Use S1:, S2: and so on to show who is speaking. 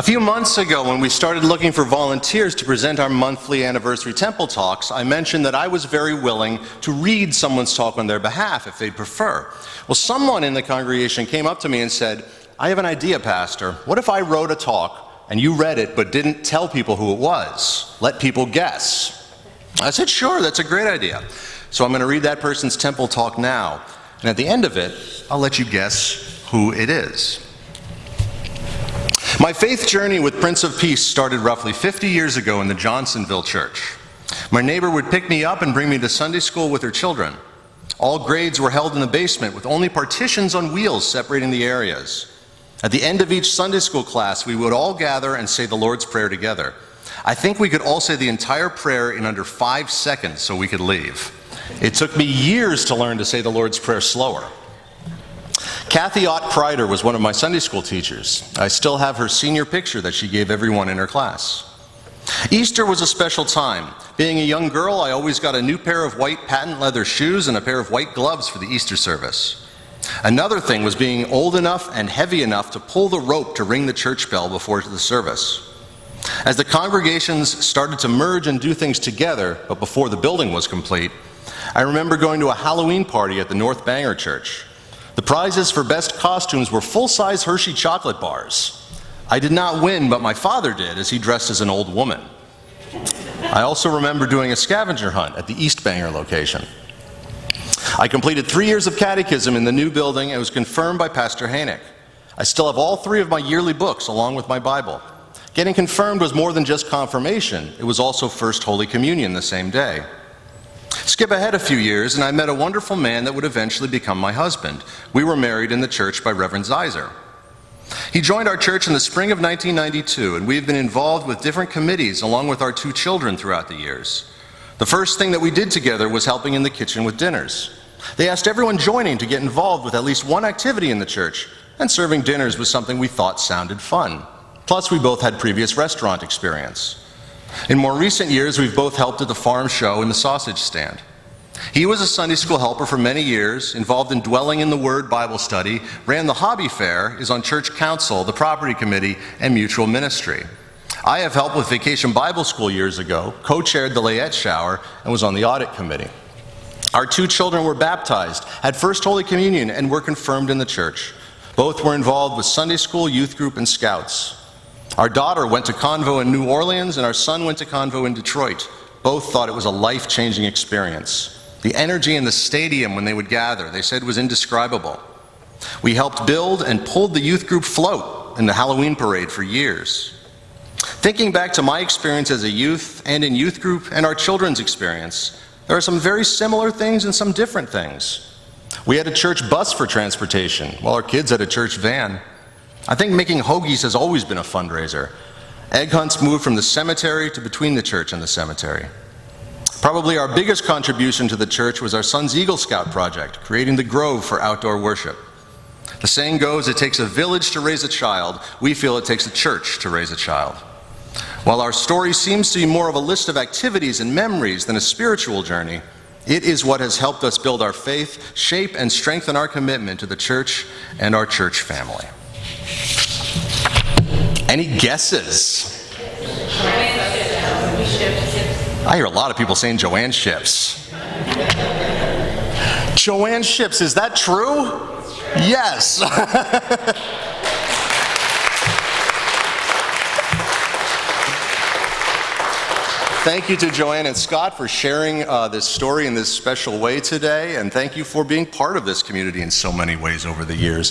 S1: A few months ago, when we started looking for volunteers to present our monthly anniversary temple talks, I mentioned that I was very willing to read someone's talk on their behalf if they'd prefer. Well, someone in the congregation came up to me and said, "I have an idea, Pastor. What if I wrote a talk and you read it but didn't tell people who it was? Let people guess." I said, "Sure, that's a great idea." So I'm going to read that person's temple talk now. And at the end of it, I'll let you guess who it is. My faith journey with Prince of Peace started roughly 50 years ago in the Johnsonville church. My neighbor would pick me up and bring me to Sunday school with her children. All grades were held in the basement with only partitions on wheels separating the areas. At the end of each Sunday school class, we would all gather and say the Lord's Prayer together. I think we could all say the entire prayer in under 5 seconds so we could leave. It took me years to learn to say the Lord's Prayer slower. Kathy Ott Kreider was one of my Sunday school teachers. I still have her senior picture that she gave everyone in her class. Easter was a special time. Being a young girl, I always got a new pair of white patent leather shoes and a pair of white gloves for the Easter service. Another thing was being old enough and heavy enough to pull the rope to ring the church bell before the service. As the congregations started to merge and do things together, but before the building was complete, I remember going to a Halloween party at the North Bangor church. The prizes for best costumes were full-size Hershey chocolate bars. I did not win, but my father did, as he dressed as an old woman. I also remember doing a scavenger hunt at the East Bangor location. I completed 3 years of catechism in the new building and was confirmed by Pastor Hanick. I still have all 3 of my yearly books along with my Bible. Getting confirmed was more than just confirmation. It was also First Holy Communion the same day. Skip ahead a few years, and I met a wonderful man that would eventually become my husband. We were married in the church by Reverend Zeiser. He joined our church in the spring of 1992, and we have been involved with different committees along with our 2 children throughout the years. The first thing that we did together was helping in the kitchen with dinners. They asked everyone joining to get involved with at least one activity in the church, and serving dinners was something we thought sounded fun. Plus, we both had previous restaurant experience. In more recent years, we've both helped at the farm show and the sausage stand. He was a Sunday school helper for many years, involved in Dwelling in the Word Bible study, ran the hobby fair, is on church council, the property committee, and mutual ministry. I have helped with Vacation Bible School years ago, co-chaired the Layette Shower, and was on the audit committee. Our 2 children were baptized, had First Holy Communion, and were confirmed in the church. Both were involved with Sunday school, youth group, and scouts. Our daughter went to Convo in New Orleans, and our son went to Convo in Detroit. Both thought it was a life-changing experience. The energy in the stadium when they would gather, they said, was indescribable. We helped build and pulled the youth group float in the Halloween parade for years. Thinking back to my experience as a youth and in youth group and our children's experience, there are some very similar things and some different things. We had a church bus for transportation, while our kids had a church van. I think making hoagies has always been a fundraiser. Egg hunts moved from the cemetery to between the church and the cemetery. Probably our biggest contribution to the church was our son's Eagle Scout project, creating the Grove for outdoor worship. The saying goes, it takes a village to raise a child. We feel it takes a church to raise a child. While our story seems to be more of a list of activities and memories than a spiritual journey, it is what has helped us build our faith, shape and strengthen our commitment to the church and our church family. Any guesses? I hear a lot of people saying Joanne Ships. Joanne Ships, is that true? Yes. Thank you to Joanne and Scott for sharing this story in this special way today, and thank you for being part of this community in so many ways over the years.